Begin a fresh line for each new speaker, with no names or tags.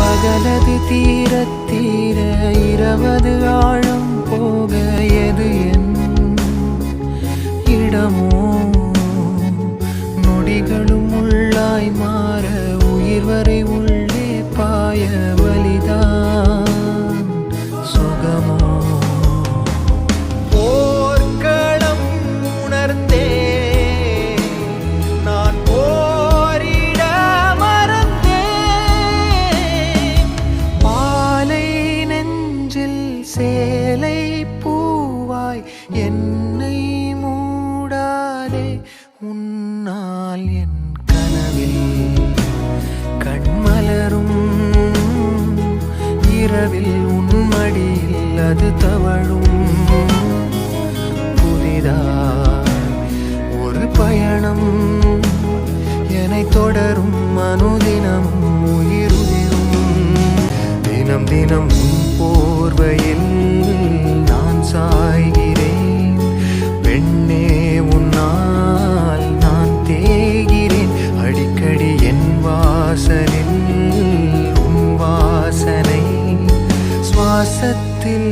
பகலது தீரத் தீர இரவது ஆழம் போக எது என் இடமோ நொடிகளும் உள்ளாய் மாற உயிர் வரை உள்ளே பாய வலிதான் சுகமோ போர்க்களம் உணர்ந்தே நான் போரிட மறந்தேன் மாலை நெஞ்சில் சேலை பூவாய் என்னை மூடாதே உன்னால் என் கனவில் கண்மலரும் இரவில் உன்மடியில் அது தவழும் புதிதாய் ஒரு பயணம் என்னை தொடரும் அனுதினமும் உயிருதிரும் தினம் தினம் உன் போர்வையில் நான் சாய்கிறேன் பெண்ணே உன்னால் நான் தேய்கிறேன் அடிக்கடி என் வாசலில் உன் வாசனை சுவாசத்தில்